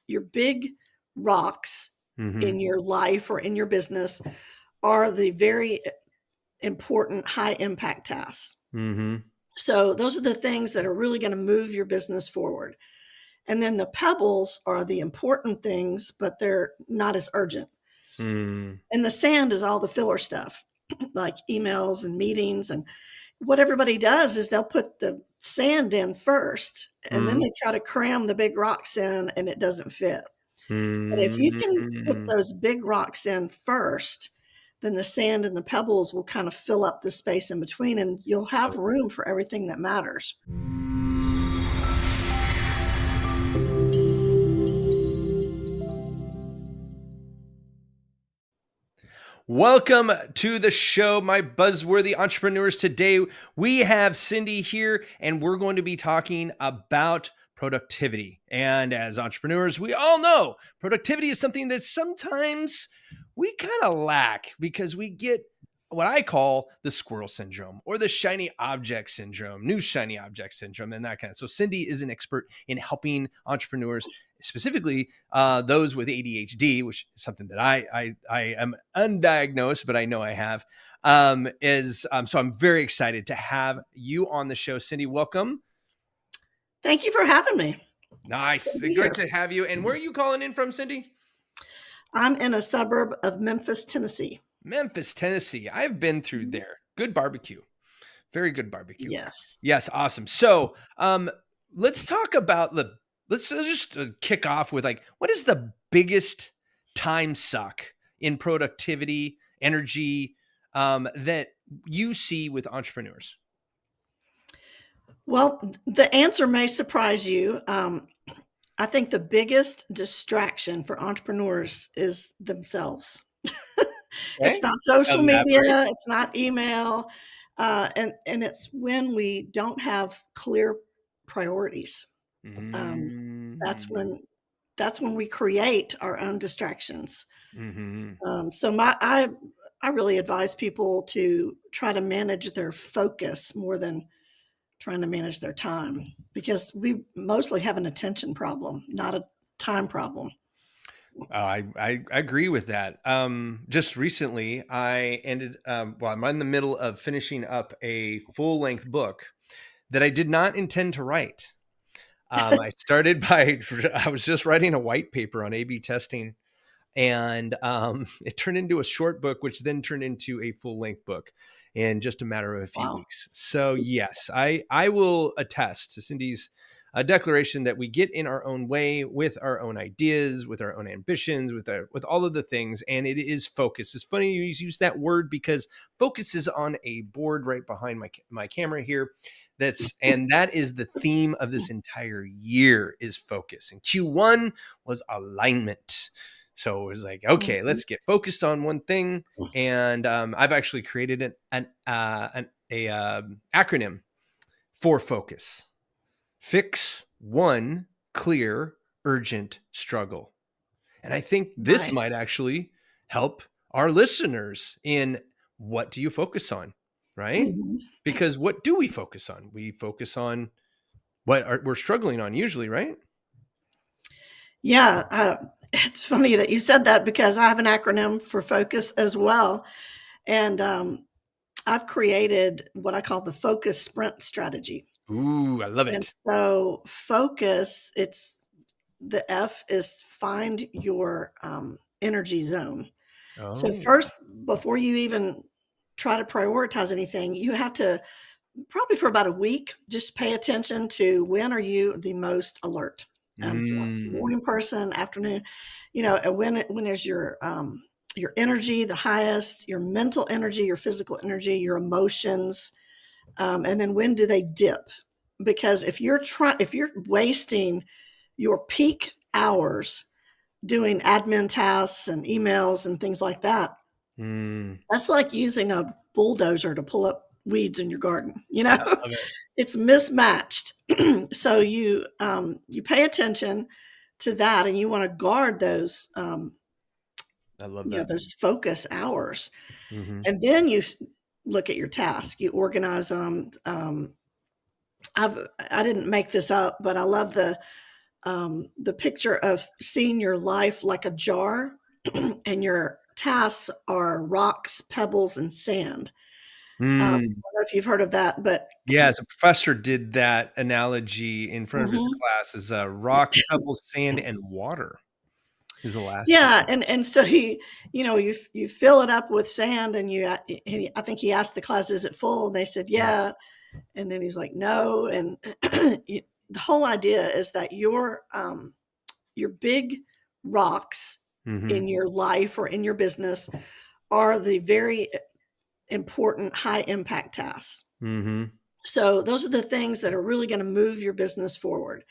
your big rocks Mm-hmm. in your life or in your business are the very important high impact tasks. Mm-hmm. So those are the things that are really going to move your business forward. And then the pebbles are the important things, but they're not as urgent. Mm. And the sand is all the filler stuff, like emails and meetings. And what everybody does is they'll put the sand in first, and then Mm. they try to cram the big rocks in, and it doesn't fit. But if you can put Mm. those big rocks in first, then the sand and the pebbles will kind of fill up the space in between, and you'll have room for everything that matters. Welcome to the show, my buzzworthy entrepreneurs. Today, we have Cindy here, and we're going to be talking about productivity. And as entrepreneurs, we all know productivity is something that sometimes we kind of lack because we get what I call the squirrel syndrome or the shiny object syndrome, new shiny object syndrome, and that kind of. So Cindy is an expert in helping entrepreneurs, specifically those with ADHD, which is something that I am undiagnosed, but I know I have. So I'm very excited to have you on the show, Cindy. Welcome. Thank you for having me. Nice, great to have you. And where are you calling in from, Cindy? I'm in a suburb of Memphis, Tennessee. Memphis, Tennessee. I've been through there. Good barbecue. Very good barbecue. Yes. Yes, awesome. So let's talk about let's just kick off with what is the biggest time suck in productivity, energy that you see with entrepreneurs? Well, the answer may surprise you. I think the biggest distraction for entrepreneurs is themselves. Okay. It's not social Elaborate. media, it's not email, and it's when we don't have clear priorities. That's Mm-hmm. when we create our own distractions. Mm-hmm. So I really advise people to try to manage their focus more than trying to manage their time, because we mostly have an attention problem, not a time problem. I agree with that. Just recently, I'm in the middle of finishing up a full length book that I did not intend to write. I was just writing a white paper on A/B testing, and it turned into a short book, which then turned into a full length book in just a matter of a few Wow. weeks. So yes, I will attest to Cindy's declaration that we get in our own way with our own ideas, with our own ambitions, with all of the things, and it is focus. It's funny you use that word because focus is on a board right behind my camera here. That is the theme of this entire year is focus. And Q1 was alignment. So it was like, okay, Mhm. let's get focused on one thing. And I've actually created an acronym for focus. Fix one clear, urgent struggle. And I think this Nice. might actually help our listeners in what do you focus on, right? Mhm. Because what do we focus on? We focus on we're struggling on usually, right? Yeah, it's funny that you said that because I have an acronym for focus as well, and I've created what I call the focus sprint strategy. Ooh, I love And it. so focus, it's the F is find your energy zone. So Oh. first, before you even try to prioritize anything, you have to probably for about a week just pay attention to when are you the most alert. Mm. Morning person, afternoon, and when is your energy the highest, your mental energy, your physical energy, your emotions, and then when do they dip? Because if you're wasting your peak hours doing admin tasks and emails and things like that, Mm. that's like using a bulldozer to pull up weeds in your garden. I love it. It's mismatched. So you pay attention to that, and you want to guard those I love that. those focus hours, Mm-hmm. and then look at your task. You organize them. I didn't make this up, but I love the picture of seeing your life like a jar, and your tasks are rocks, pebbles, and sand. I don't Mm. know if you've heard of that, but Yes, a professor did that analogy in front of his Mhm. class as rock, pebbles, sand, and water is the last one. Yeah, and so you fill it up with sand, and I think he asked the class, "Is it full?" And they said, Yeah. "Yeah," and then he's like, "No," and the whole idea is that your big rocks Mhm. in your life or in your business are the very important high impact tasks. Mhm. So those are the things that are really going to move your business forward.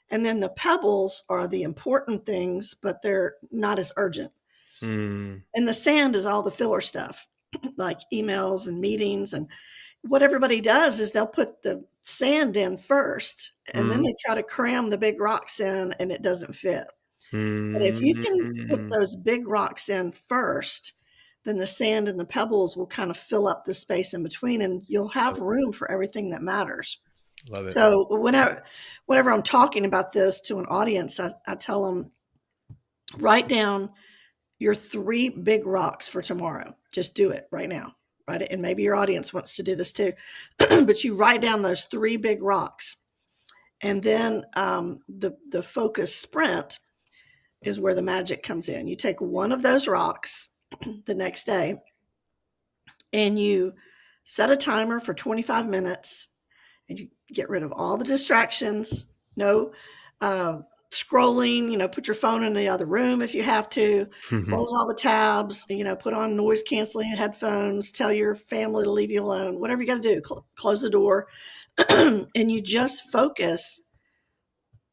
And then the pebbles are the important things, but they're not as urgent. Mm. And the sand is all the filler stuff, like emails and meetings. And what everybody does is they'll put the sand in first, and then Mhm. they try to cram the big rocks in, and it doesn't fit. But if you can put Mm. those big rocks in first, then the sand and the pebbles will kind of fill up the space in between, and you'll have Love it. room for everything that matters. Love it. So whenever I'm talking about this to an audience, I tell them, write down your three big rocks for tomorrow. Just do it right now. Write it. And maybe your audience wants to do this too. But you write down those three big rocks. And then the focus sprint is where the magic comes in. You take one of those rocks the next day, and you set a timer for 25 minutes, and you get rid of all the distractions. No scrolling, put your phone in the other room if you have to, close all the tabs, put on noise canceling headphones, tell your family to leave you alone, whatever you got to do, close the door. And you just focus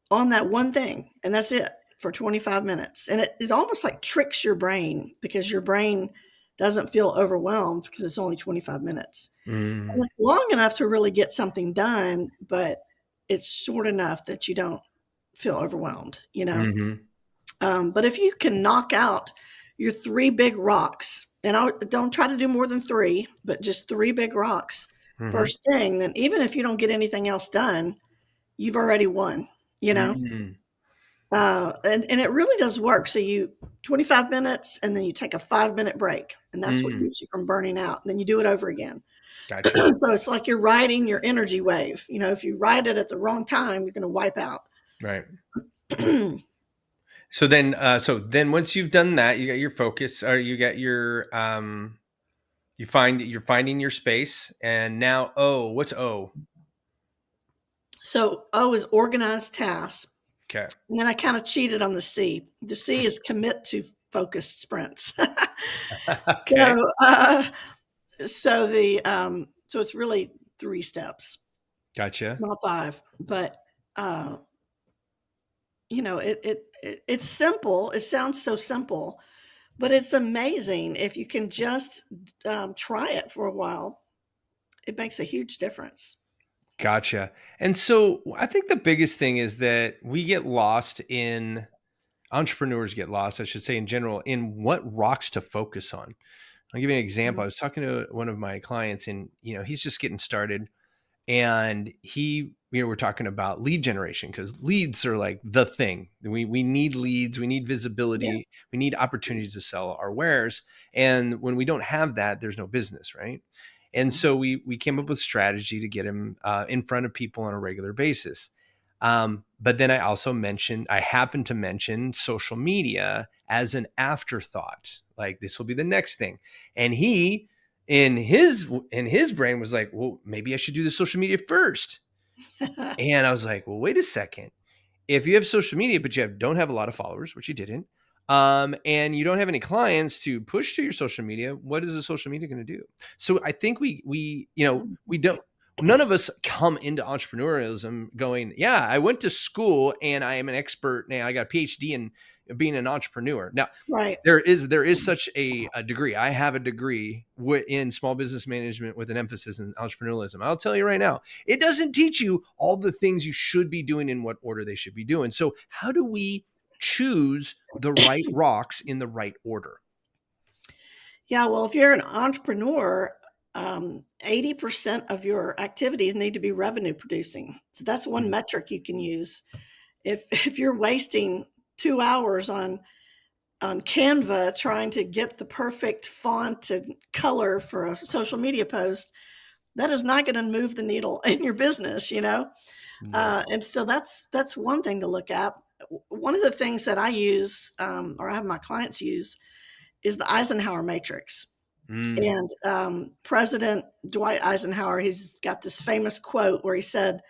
on that one thing, and that's it for 25 minutes. And it almost like tricks your brain, because your brain doesn't feel overwhelmed because it's only 25 minutes. And Mm. it's long enough to really get something done, but it's short enough that you don't feel overwhelmed. Mhm. But if you can knock out your three big rocks, and don't try to do more than three, but just three big rocks Mhm. first thing, then even if you don't get anything else done, you've already won, you know? Mm. And it really does work. So 25 minutes, and then you take a 5-minute break, and that's what Mm. keeps you from burning out. And then you do it over again. Gotcha. So it's like you're riding your energy wave. If you ride it at the wrong time, you're going to wipe out. Right. So then once you've done that, you got your focus, or you got your you're finding your space, and now what's O? So O is organized tasks. Okay. And then I kind of cheated on the C. The C is commit to focused sprints. Okay. so, so it's really 3 steps, Gotcha. not 5. But uh, it's simple. It sounds so simple, but it's amazing if you can just try it for a while. It makes a huge difference. Gotcha. And so I think the biggest thing is that we get lost in entrepreneurs get lost, I should say, in general, in what rocks to focus on. I'll give you an example. Mhm. I was talking to one of my clients, and he's just getting started, and we're talking about lead generation, because leads are like the thing. We need leads, we need Yeah. visibility, we need opportunities to sell our wares, and when we don't have that, there's no business, right? And so we came up with strategy to get him in front of people on a regular basis. But then I happened to mention social media as an afterthought, like this will be the next thing. And he in his brain was like, well, maybe I should do the social media first. And I was like, well, wait a second. If you have social media, but don't have a lot of followers, which you didn't, and you don't have any clients to push to your social media, what is the social media going to do? So I think we don't. None of us come into entrepreneurialism going, yeah, I went to school and I am an expert now. I got a PhD in being an entrepreneur. Now, Right. there is such a degree. I have a degree in small business management with an emphasis in entrepreneurialism. I'll tell you right now, it doesn't teach you all the things you should be doing in what order they should be doing. So how do we choose the right rocks in the right order? Yeah, well, if you're an entrepreneur, 80% of your activities need to be revenue producing. So that's one metric you can use, if you're wasting 2 hours on Canva trying to get the perfect font and color for a social media post, that is not going to move the needle in your business, No. And so that's one thing to look at. One of the things that I use, or I have my clients use, is the Eisenhower matrix. Mm. And President Dwight Eisenhower, he's got this famous quote where he said,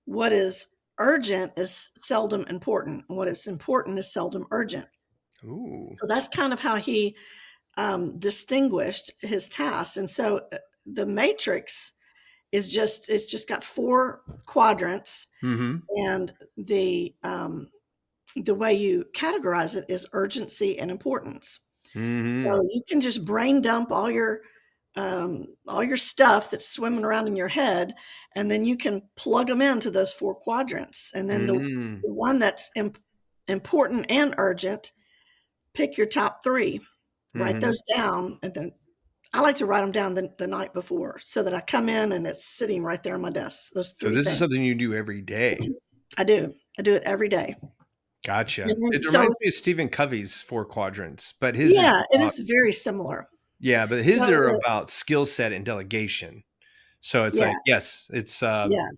"What is urgent is seldom important, and what is important is seldom urgent." Ooh. So that's kind of how he distinguished his tasks. And so the matrix it's just got 4 quadrants, Mm-hmm. and the way you categorize it is urgency and importance. Mm-hmm. So you can just brain dump all your stuff that's swimming around in your head, and then you can plug them into those 4 quadrants. And then Mm-hmm. the one that's important and urgent, pick your top 3, write Mm-hmm. those down, and then I like to write them down the night before so that I come in and it's sitting right there on my desk. Those So 3 this is things. something you do every day. I do. I do it every day. Gotcha. And then, It so reminds me of Stephen Covey's 4 quadrants, but his is yeah, it about, is very similar. yeah, but his So, are about skill set and delegation. So it's yeah, like, yes, yeah.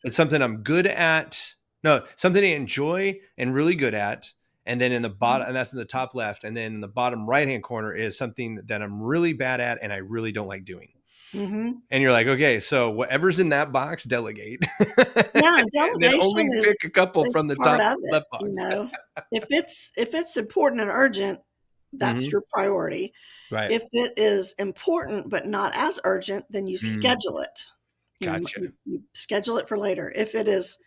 it's something I'm good at. No, something I enjoy and really good at. And then in the bottom, and that's in the top left, and then in the bottom right hand corner is something that I'm really bad at and I really don't like doing. Mhm. And you're like, okay, so whatever's in that box, delegate, Yeah, and then delegation only pick a couple is from the part top of it, left box. If it's important and urgent, that's Hmm. your priority. Right. If it is important but not as urgent, then you Mm, schedule it. gotcha. You schedule it for later. If it is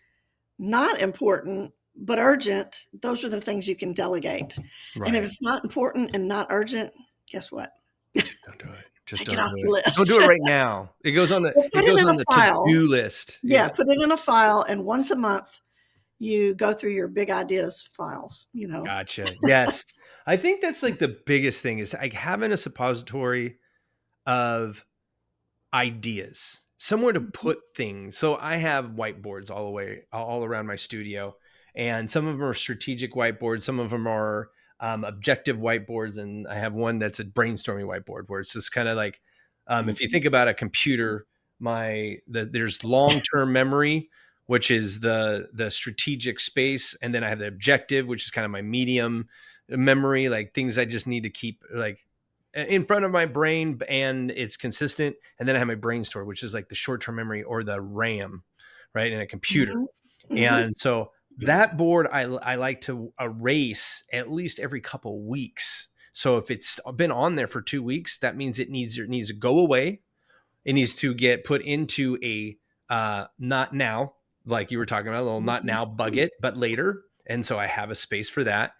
not important but urgent, those are the things you can delegate. And if Right. it's not important and not urgent, guess what? Don't do it. Just Take it don't off do your it. Don't list. do it right now. Well, It put it goes in a on the file. to-do list. Yeah, Yeah. put it in a file, and once a month, you go through your big ideas files. Gotcha. Yes. I think that's like the biggest thing is like having a suppository of ideas, somewhere to Mhm, put things. So I have whiteboards all around my studio, and some of them are strategic whiteboards, some of them are objective whiteboards, and I have one that's a brainstorming whiteboard where it's just kind of like, if you mhm, think about a computer, there's long term memory, which is the strategic space, and then I have the objective, which is kind of my medium memory, like things I just need to keep like in front of my brain and it's consistent. And then I have my brain store, which is like the short term memory or the RAM, right, in a computer. mhm, mhm. And so that board I like to erase at least every couple weeks. So if it's been on there for 2 weeks, that means it needs to go away. It needs to get put into a not now, like you were talking about, a little not Mhm. now bucket, but later. And so I have a space for that.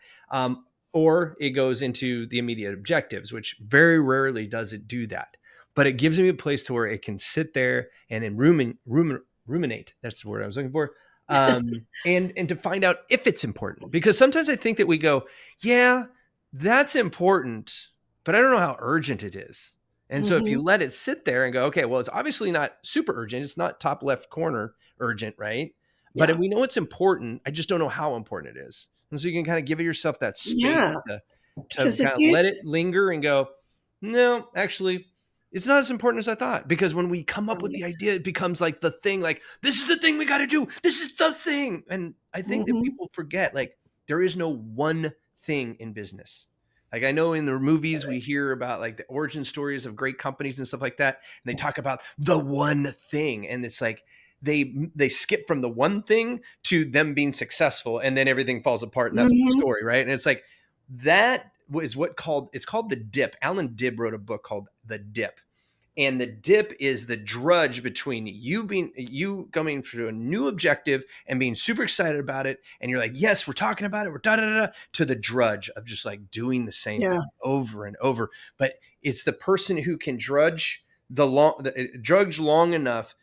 Or it goes into the immediate objectives, which very rarely does it do that. But it gives me a place to where it can sit there and then ruminate. That's the word I was looking for. And to find out if it's important. Because sometimes I think that we go, yeah, that's important, but I don't know how urgent it is. And so if Mhm. you let it sit there and go, okay, well, it's obviously not super urgent. It's not top left corner urgent, right? But Yeah. we know it's important. I just don't know how important it is. And so you can kind of give yourself that space Yeah, to because if kind of you let it linger and go, no, actually, it's not as important as I thought. Because when we come up with Right. the idea, it becomes like the thing, like, this is the thing we got to do. This is the thing. And I think that Mhm. people forget, like, there is no one thing in business. Like I know in the movies we hear about like the origin stories of great companies and stuff like that, and they talk about the one thing, and it's like they skip from the one thing to them being successful, and then everything falls apart, and that's the Mhm. story, right? And it's like that was it's called the dip. Alan Dibb wrote a book called The Dip, and the dip is the drudge between you coming to a new objective and being super excited about it, and you're like, yes, we're talking about it, we're da da da, to the drudge of just like doing the same Yeah. thing over and over. But it's the person who can drudge long enough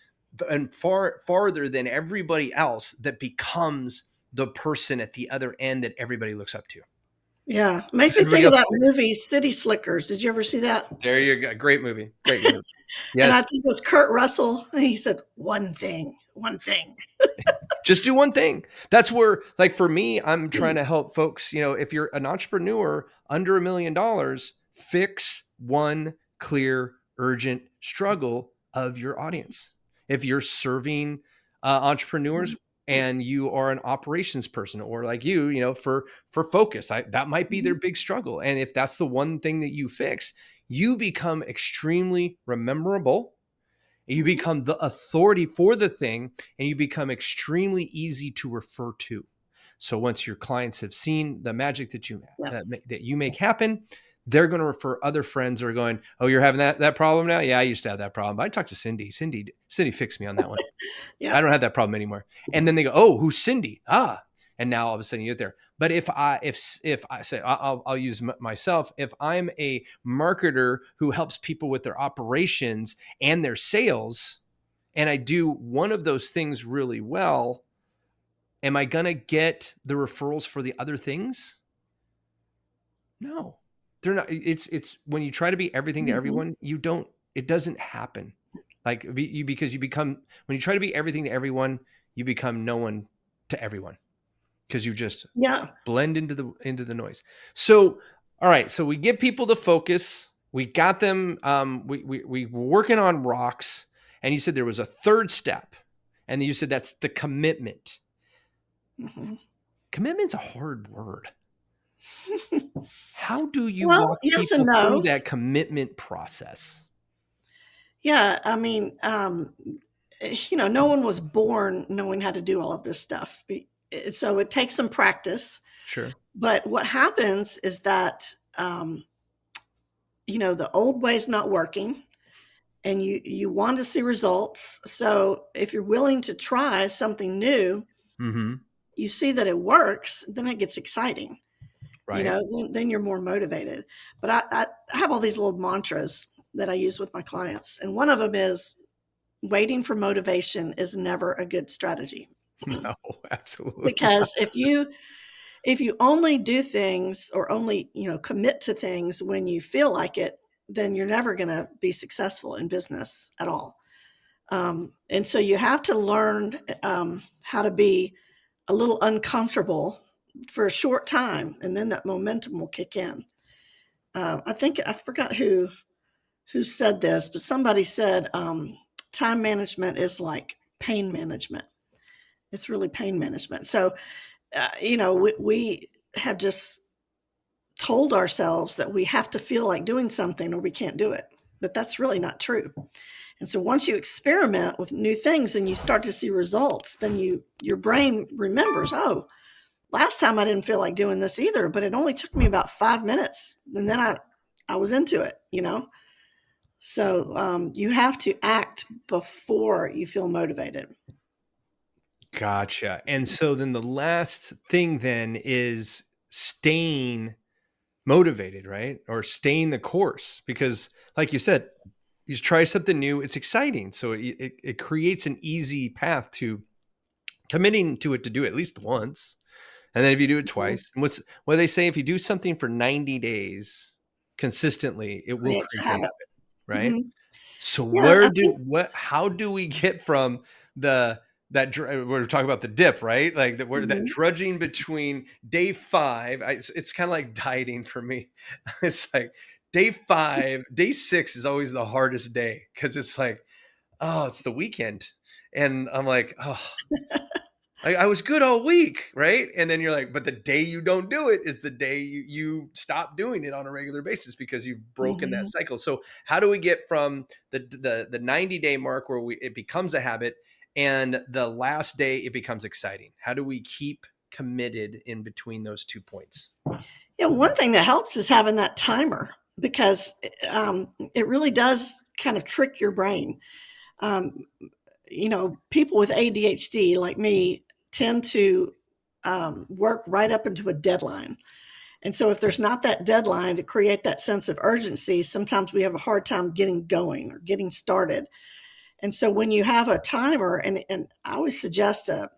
and farther than everybody else that becomes the person at the other end that everybody looks up to, Yeah. because Makes me everybody think of else that quits. movie, City Slickers. Did you ever see that? There you go. Great movie. Great movie. And I Yes. think it was Kurt Russell, and he said, "One thing." one thing. Just do one thing. That's where, like for me, I'm trying to help folks. If you're an entrepreneur under $1 million, fix one clear, urgent struggle of your audience. If you're serving entrepreneurs and you are an operations person, or like for focus, that might be their big struggle. And if that's the one thing that you fix, you become extremely memorable. You become the authority for the thing, and you become extremely easy to refer to. So once your clients have seen the magic that you make happen, they're going to refer other friends who are going, "Oh, you're having that problem now? Yeah, I used to have that problem. But I talked to Cindy. Cindy fixed me on that one. Yeah. I don't have that problem anymore." And then they go, "Oh, who's Cindy?" And now all of a sudden you get there. But if I say, I'll use myself, if I'm a marketer who helps people with their operations and their sales, and I do one of those things really well, am I going to get the referrals for the other things? No, they're not. It's when you try to be everything to everyone, it doesn't happen. Because you become, when you try to be everything to everyone, you become no one to everyone, because you just blend into the noise. So, all right. So we get people to focus. We got them. We were working on rocks, and you said there was a third step, and you said that's the commitment. Commitment's a hard word. How do you walk yes people and no. through that commitment process? Yeah, I mean, no one was born knowing how to do all of this stuff. So it takes some practice. Sure. But what happens is that, the old way's not working, and you want to see results. So if you're willing to try something new, you see that it works, then it gets exciting. Right. Then you're more motivated. But I have all these little mantras that I use with my clients. And one of them is, waiting for motivation is never a good strategy. No, absolutely. Because if you only do things, or only, commit to things when you feel like it, then you're never going to be successful in business at all. And so you have to learn how to be a little uncomfortable for a short time, and then that momentum will kick in. I think I forgot who said this, but somebody said time management is like pain management. It's really pain management. So, we have just told ourselves that we have to feel like doing something or we can't do it, but that's really not true. And so once you experiment with new things and you start to see results, then your brain remembers, oh, last time I didn't feel like doing this either, but it only took me about 5 minutes, and then I was into it, So you have to act before you feel motivated. Gotcha. And so then the last thing then is staying motivated, right? Or staying the course, because like you said, you try something new, it's exciting. So it creates an easy path to committing to it, to do it at least once. And then if you do it twice, and what they say, if you do something for 90 days consistently, it will create a habit, right? Mm-hmm. So how do we get from we're talking about the dip, right? Like that drudging between day 5, it's kind of like dieting for me. It's like day 5, day 6 is always the hardest day, because it's like, oh, it's the weekend. And I'm like, oh, I was good all week, right? And then you're like, but the day you don't do it is the day you stop doing it on a regular basis, because you've broken that cycle. So how do we get from the 90-day mark where it becomes a habit, and the last day it becomes exciting? How do we keep committed in between those 2 points? Yeah, one thing that helps is having that timer, because it really does kind of trick your brain. People with ADHD like me tend to work right up into a deadline. And so if there's not that deadline to create that sense of urgency, sometimes we have a hard time getting going or getting started. And so when you have a timer, and I always suggest a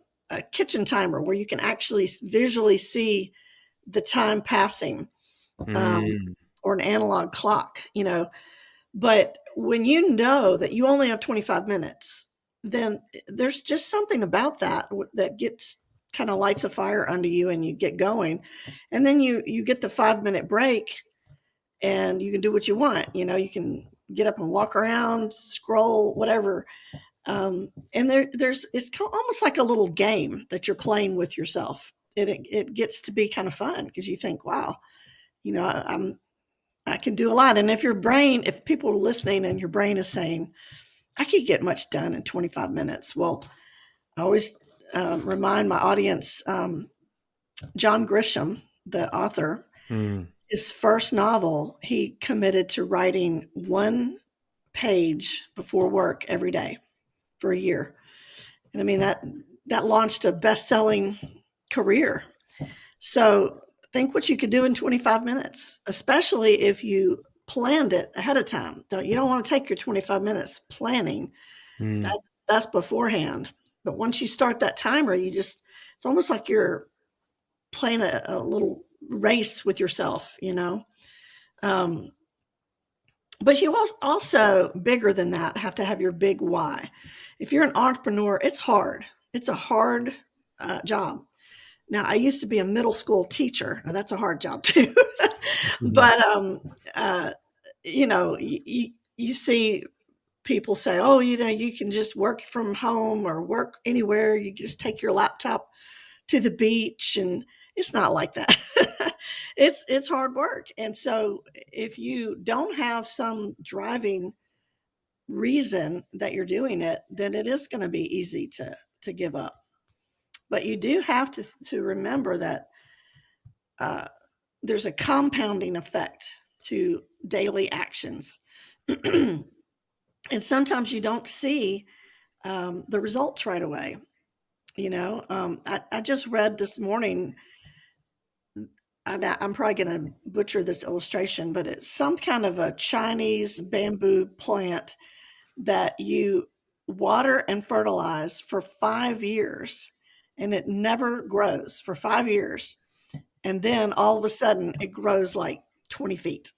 kitchen timer where you can actually visually see the time passing, or an analog clock, but when you know that you only have 25 minutes, then there's just something about that that gets kind of lights a fire under you and you get going. And then you get the 5 minute break and you can do what you want. You can get up and walk around, scroll, whatever. And there's it's almost like a little game that you're playing with yourself. It gets to be kind of fun because you think, wow, I can do a lot. And if people are listening and your brain is saying, I could get much done in 25 minutes. Well, I always remind my audience, John Grisham, the author, his first novel, he committed to writing 1 page before work every day for a year. And I mean, that launched a best-selling career. So think what you could do in 25 minutes, especially if you planned it ahead of time. You don't want to take your 25 minutes planning. That's beforehand. But once you start that timer, it's almost like you're playing a little race with yourself. But you also, bigger than that, have to have your big why. If you're an entrepreneur, it's hard. It's a hard job. Now, I used to be a middle school teacher. Now, that's a hard job too. But you see people say, "Oh, you can just work from home or work anywhere. You just take your laptop to the beach," and it's not like that. It's hard work. And so if you don't have some driving reason that you're doing it, then it is going to be easy to give up. But you do have to remember that there's a compounding effect to daily actions. And sometimes you don't see the results right away. I just read this morning, I'm probably going to butcher this illustration, but it's some kind of a Chinese bamboo plant that you water and fertilize for 5 years, and it never grows for 5 years. And then all of a sudden it grows like 20 feet.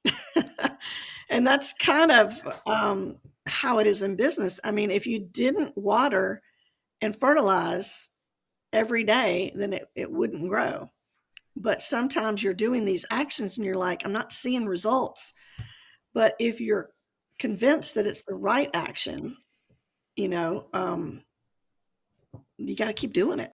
And that's kind of how it is in business. I mean, if you didn't water and fertilize every day, then it wouldn't grow. But sometimes you're doing these actions and you're like, I'm not seeing results. But if you're convinced that it's the right action, you got to keep doing it.